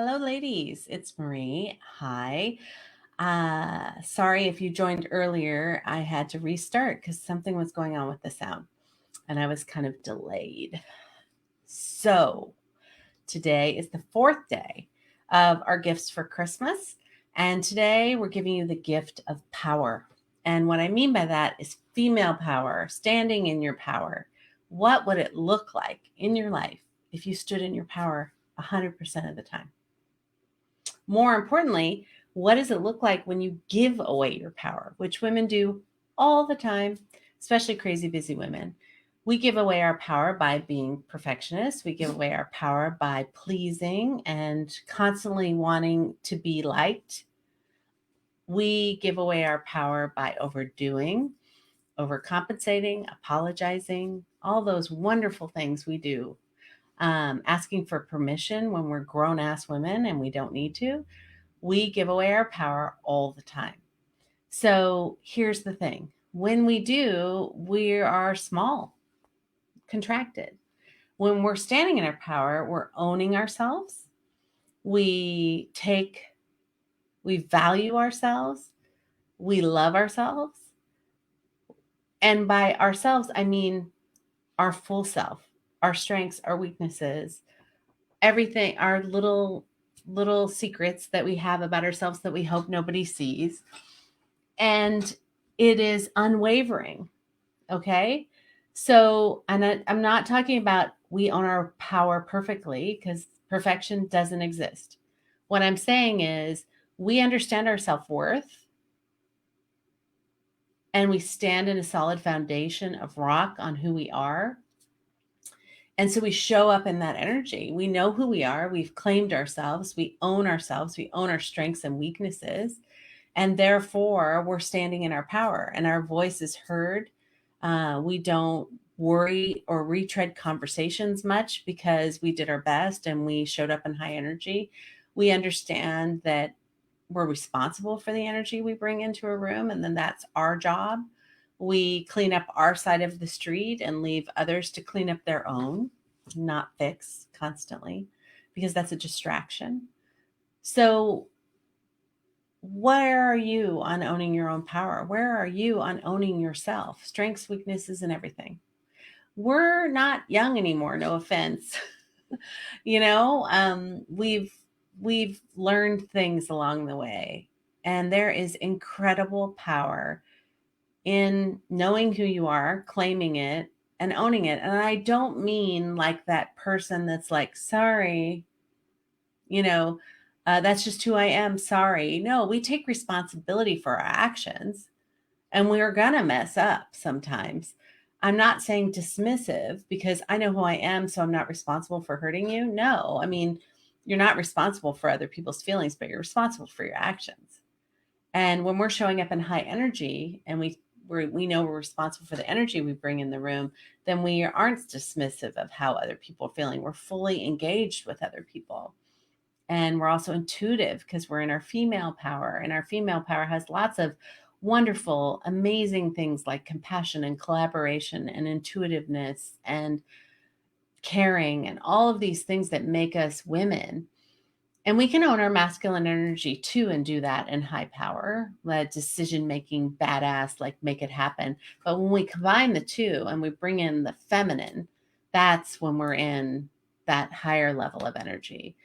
Hello, ladies. It's Marie. Hi. Sorry if you joined earlier. I had to restart because something was going on with the sound and I was kind of delayed. So, today is the fourth day of our gifts for Christmas. And today we're giving you the gift of power. And what I mean by that is female power, standing in your power. What would it look like in your life if you stood in your power 100% of the time? More importantly, what does it look like when you give away your power, which women do all the time, especially crazy busy women? We give away our power by being perfectionists. We give away our power by pleasing and constantly wanting to be liked. We give away our power by overdoing, overcompensating, apologizing, all those wonderful things we do. Asking for permission when we're grown ass women and we don't need to. We give away our power all the time. So here's the thing. When we do, we are small, contracted. When we're standing in our power, we're owning ourselves. We value ourselves. We love ourselves. And by ourselves, I mean our full self, our strengths, our weaknesses, everything, our little secrets that we have about ourselves that we hope nobody sees. And it is unwavering. Okay. So, and I'm not talking about we own our power perfectly because perfection doesn't exist. What I'm saying is we understand our self worth and we stand in a solid foundation of rock on who we are. And so we show up in that energy. We know who we are. We've claimed ourselves. We own ourselves. We own our strengths and weaknesses. And therefore, we're standing in our power and our voice is heard. We don't worry or retread conversations much because we did our best and we showed up in high energy. We understand that we're responsible for the energy we bring into a room, and then that's our job. We clean up our side of the street and leave others to clean up their own, not fix constantly, because that's a distraction. So, where are you on owning your own power? Where are you on owning yourself, strengths, weaknesses, and everything? We're not young anymore, no offense. We've learned things along the way, and there is incredible power in knowing who you are, claiming it, and owning it. And I don't mean like that person that's like, sorry, you know, that's just who I am. Sorry. No, we take responsibility for our actions and we're going to mess up sometimes. I'm not saying dismissive because I know who I am, so I'm not responsible for hurting you. No, I mean, you're not responsible for other people's feelings, but you're responsible for your actions. And when we're showing up in high energy and we know we're responsible for the energy we bring in the room, then we aren't dismissive of how other people are feeling. We're fully engaged with other people. And we're also intuitive because we're in our female power. And our female power has lots of wonderful, amazing things like compassion and collaboration and intuitiveness and caring and all of these things that make us women. And we can own our masculine energy too and do that in high power, like decision making, badass, like make it happen. But when we combine the two and we bring in the feminine, that's when we're in that higher level of energy.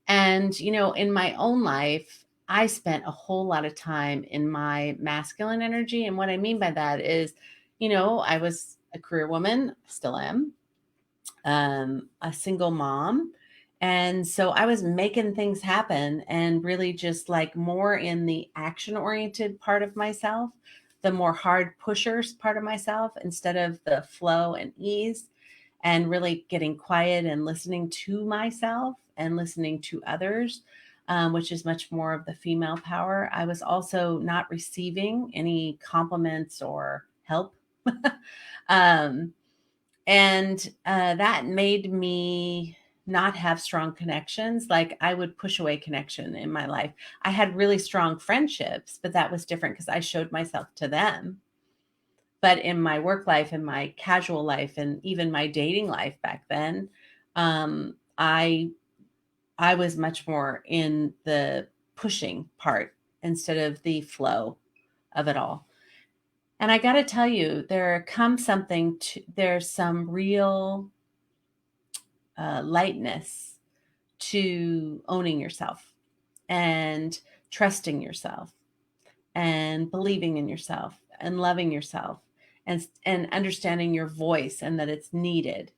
And, in my own life, I spent a whole lot of time in my masculine energy. And what I mean by that is, I was a career woman, still am, a single mom. And so I was making things happen and really just like more in the action oriented part of myself, the more hard pushers part of myself instead of the flow and ease, and really getting quiet and listening to myself and listening to others, which is much more of the female power. I was also not receiving any compliments or help. um, and that made me not have strong connections. Like I would push away connection in my life. I had really strong friendships, but that was different because I showed myself to them. But in my work life, in my casual life, and even my dating life back then, I I was much more in the pushing part instead of the flow of it all. And I got to tell you, there's some real lightness to owning yourself and trusting yourself and believing in yourself and loving yourself and understanding your voice and that it's needed.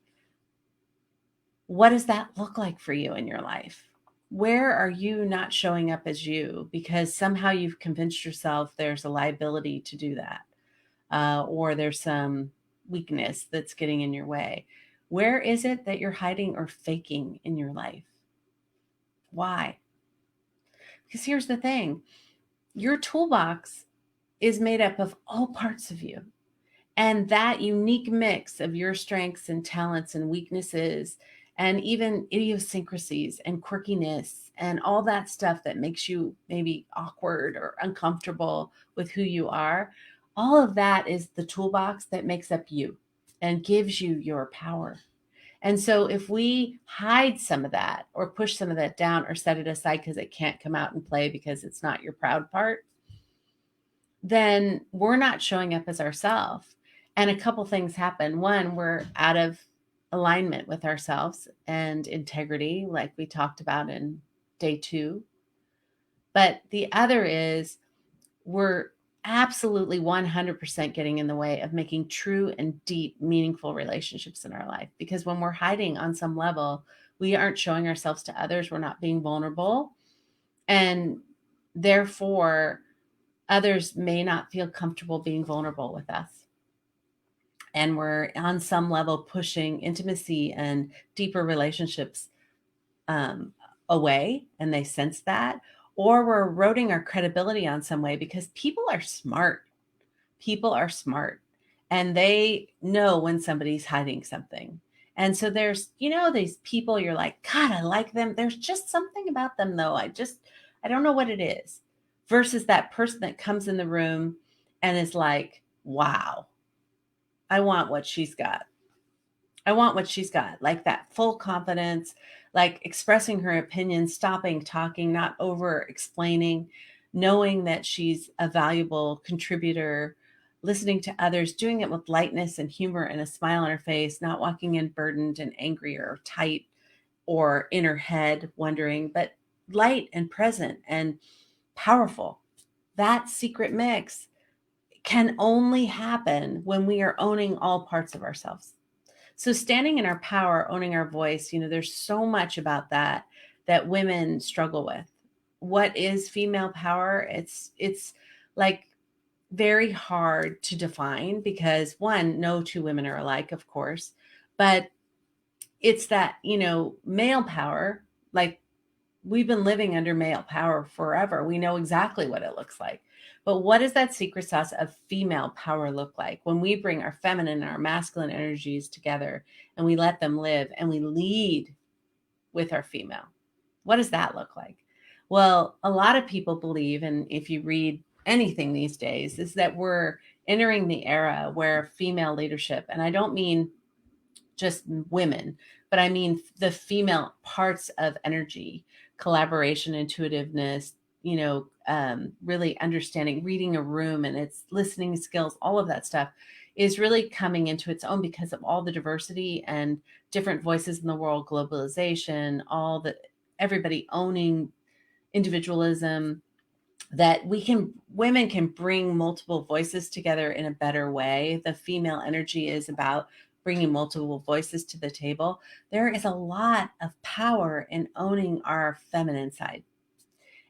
What does that look like for you in your life? Where are you not showing up as you because somehow you've convinced yourself there's a liability to do that, or there's some weakness that's getting in your way? Where is it that you're hiding or faking in your life? Why? Because here's the thing, your toolbox is made up of all parts of you. And that unique mix of your strengths and talents and weaknesses and even idiosyncrasies and quirkiness and all that stuff that makes you maybe awkward or uncomfortable with who you are, all of that is the toolbox that makes up you and gives you your power. And so if we hide some of that or push some of that down or set it aside because it can't come out and play because it's not your proud part, then we're not showing up as ourselves. And a couple things happen. One, we're out of alignment with ourselves and integrity, like we talked about in day 2. But the other is we're absolutely 100% getting in the way of making true and deep, meaningful relationships in our life. Because when we're hiding on some level, we aren't showing ourselves to others, we're not being vulnerable. And therefore, others may not feel comfortable being vulnerable with us. And we're on some level pushing intimacy and deeper relationships um, away, and they sense that. Or we're eroding our credibility on some way because people are smart. People are smart and they know when somebody's hiding something. And so there's, these people you're like, God, I like them. There's just something about them though. I don't know what it is. Versus that person that comes in the room and is like, wow, I want what she's got. I want what she's got, like that full confidence, like expressing her opinion, stopping talking, not over explaining, knowing that she's a valuable contributor, listening to others, doing it with lightness and humor and a smile on her face, not walking in burdened and angry or tight or in her head wondering, but light and present and powerful. That secret mix can only happen when we are owning all parts of ourselves. So standing in our power, owning our voice, there's so much about that women struggle with. What is female power? It's like very hard to define because one, no two women are alike, of course, but it's that, male power, like we've been living under male power forever. We know exactly what it looks like. But what does that secret sauce of female power look like when we bring our feminine and our masculine energies together and we let them live and we lead with our female? What does that look like? Well, a lot of people believe, and if you read anything these days, is that we're entering the era where female leadership, and I don't mean just women, but I mean the female parts of energy, collaboration, intuitiveness, really understanding, reading a room and its listening skills, all of that stuff is really coming into its own because of all the diversity and different voices in the world, globalization, everybody owning individualism, that women can bring multiple voices together in a better way. The female energy is about bringing multiple voices to the table. There is a lot of power in owning our feminine side.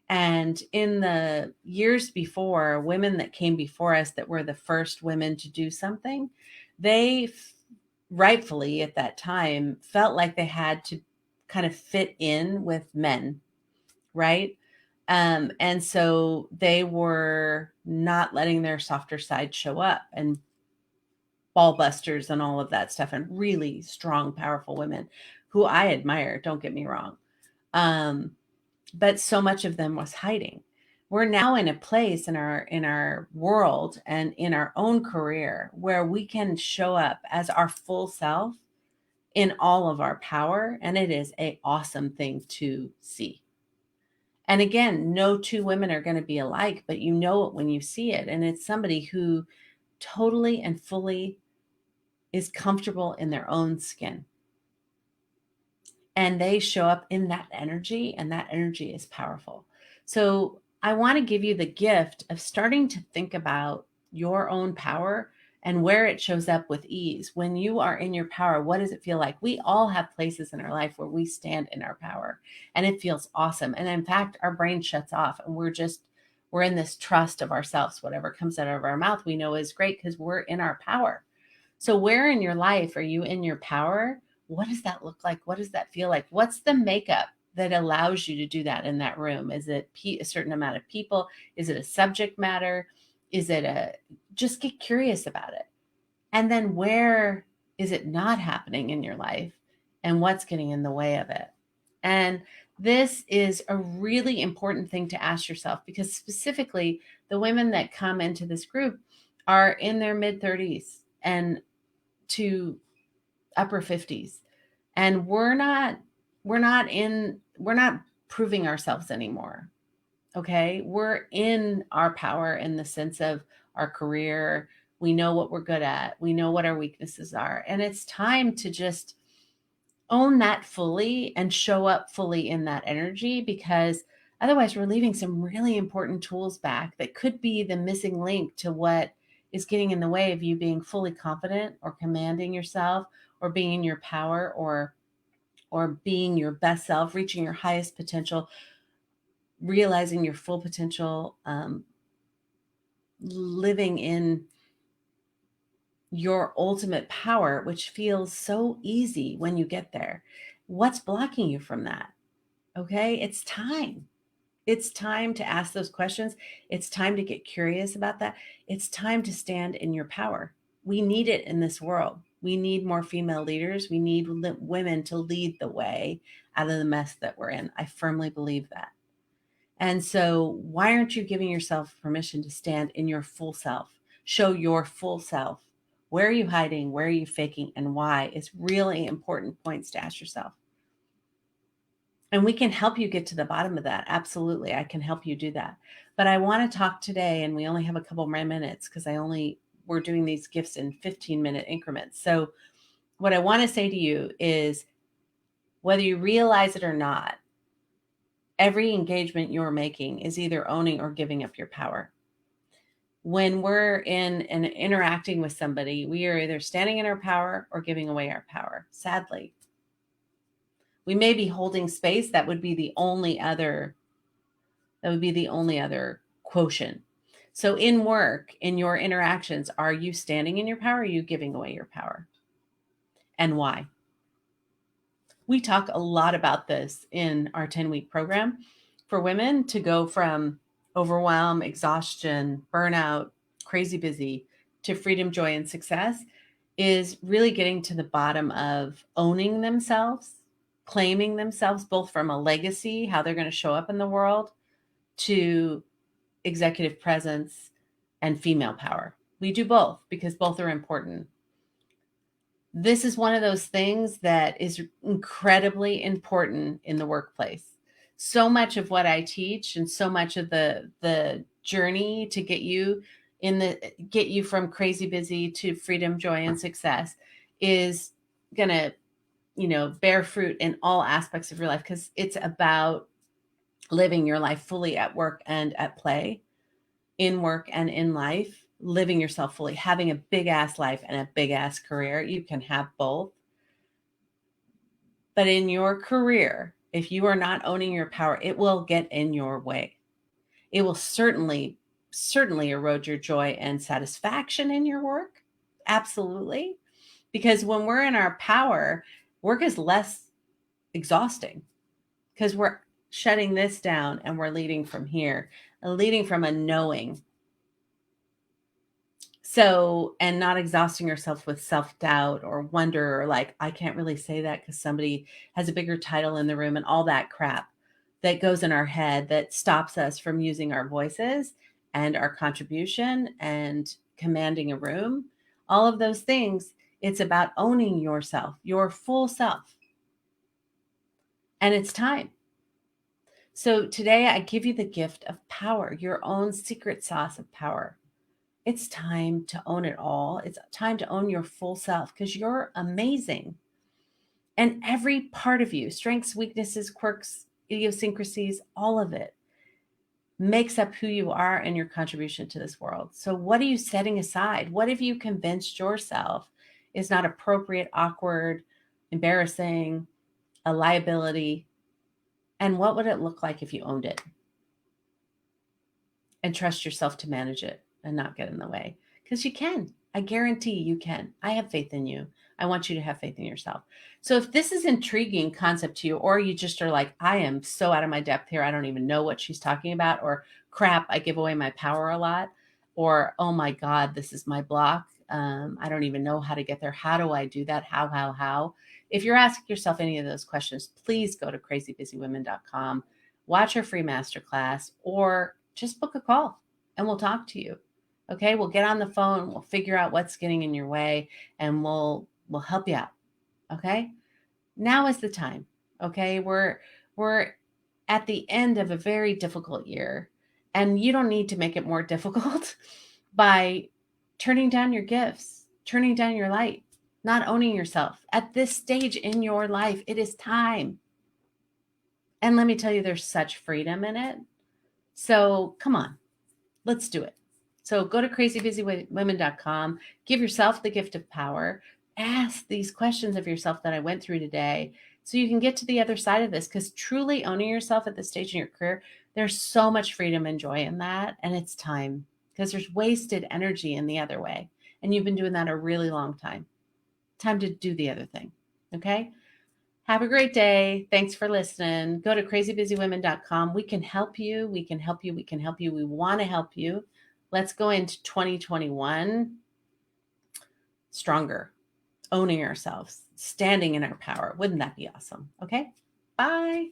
And in the years before, women that came before us that were the first women to do something, they rightfully at that time felt like they had to kind of fit in with men, right? And so they were not letting their softer side show up, and ball busters and all of that stuff, and really strong, powerful women who I admire, don't get me wrong. But so much of them was hiding. We're now in a place in our world and in our own career where we can show up as our full self in all of our power, and it is an awesome thing to see. And again, no two women are going to be alike, but you know it when you see it. And it's somebody who totally and fully is comfortable in their own skin. And they show up in that energy, and that energy is powerful. So I want to give you the gift of starting to think about your own power and where it shows up with ease. When you are in your power, what does it feel like? We all have places in our life where we stand in our power, and it feels awesome. And in fact, our brain shuts off, and we're in this trust of ourselves. Whatever comes out of our mouth, we know is great because we're in our power. So where in your life are you in your power? What does that look like? What does that feel like? What's the makeup that allows you to do that in that room? Is it a certain amount of people? Is it a subject matter? Is it just get curious about it. And then where is it not happening in your life, and what's getting in the way of it? And this is a really important thing to ask yourself, because specifically the women that come into this group are in their mid 30s and to upper 50s. And we're not proving ourselves anymore. Okay? We're in our power in the sense of our career. We know what we're good at. We know what our weaknesses are. And it's time to just own that fully and show up fully in that energy, because otherwise we're leaving some really important tools back that could be the missing link to what is getting in the way of you being fully confident or commanding yourself or being in your power or being your best self, reaching your highest potential, realizing your full potential, living in your ultimate power, which feels so easy when you get there. What's blocking you from that? Okay, it's time. It's time to ask those questions. It's time to get curious about that. It's time to stand in your power. We need it in this world. We need more female leaders. We need women to lead the way out of the mess that we're in. I firmly believe that. And so, why aren't you giving yourself permission to stand in your full self? Show your full self. Where are you hiding? Where are you faking? And why? Is really important points to ask yourself. And we can help you get to the bottom of that. Absolutely. I can help you do that. But I want to talk today, and we only have a couple more minutes because we're doing these gifts in 15-minute increments. So what I want to say to you is, whether you realize it or not, every engagement you're making is either owning or giving up your power. When we're in and interacting with somebody, we are either standing in our power or giving away our power, sadly. We may be holding space. That would be the only other quotient. So in work, in your interactions, are you standing in your power? Or are you giving away your power? And why? We talk a lot about this in our 10-week program for women to go from overwhelm, exhaustion, burnout, crazy busy to freedom, joy, and success, is really getting to the bottom of owning themselves, claiming themselves, both from a legacy, how they're going to show up in the world, to executive presence and female power. We do both because both are important. This is one of those things that is incredibly important in the workplace. So much of what I teach and so much of the journey to get you from crazy busy to freedom, joy, and success is going to, bear fruit in all aspects of your life, because it's about living your life fully at work and at play, in work and in life, living yourself fully, having a big ass life and a big ass career. You can have both. But in your career, if you are not owning your power, it will get in your way. It will certainly erode your joy and satisfaction in your work. Absolutely. Because when we're in our power, work is less exhausting because we're shutting this down and we're leading from here, leading from a knowing. So, and not exhausting yourself with self-doubt or wonder, or like, I can't really say that because somebody has a bigger title in the room, and all that crap that goes in our head that stops us from using our voices and our contribution and commanding a room. All of those things, It's about owning yourself, your full self. And it's time. So today I give you the gift of power, your own secret sauce of power. It's time to own it all. It's time to own your full self because you're amazing. And every part of you, strengths, weaknesses, quirks, idiosyncrasies, all of it makes up who you are and your contribution to this world. So, what are you setting aside? What have you convinced yourself is not appropriate, awkward, embarrassing, a liability? And what would it look like if you owned it and trust yourself to manage it and not get in the way? Because you can. I guarantee you can. I have faith in you. I want you to have faith in yourself. So if this is intriguing concept to you, or you just are like, I am so out of my depth here, I don't even know what she's talking about, or crap, I give away my power a lot, or oh my God, this is my block. I don't even know how to get there. How do I do that? How? If you're asking yourself any of those questions, please go to crazybusywomen.com, watch our free masterclass, or just book a call and we'll talk to you. Okay, we'll get on the phone, we'll figure out what's getting in your way, and we'll help you out. Okay? Now is the time. Okay? We're at the end of a very difficult year, and you don't need to make it more difficult by turning down your gifts, turning down your light, not owning yourself. At this stage in your life, it is time. And let me tell you, there's such freedom in it. So come on, let's do it. So go to crazybusywomen.com, give yourself the gift of power, ask these questions of yourself that I went through today so you can get to the other side of this, because truly owning yourself at this stage in your career, there's so much freedom and joy in that. And it's time, because there's wasted energy in the other way. And you've been doing that a really long time. Time to do the other thing. Okay. Have a great day. Thanks for listening. Go to crazybusywomen.com. We can help you. We can help you. We can help you. We want to help you. Let's go into 2021 stronger, owning ourselves, standing in our power. Wouldn't that be awesome? Okay. Bye.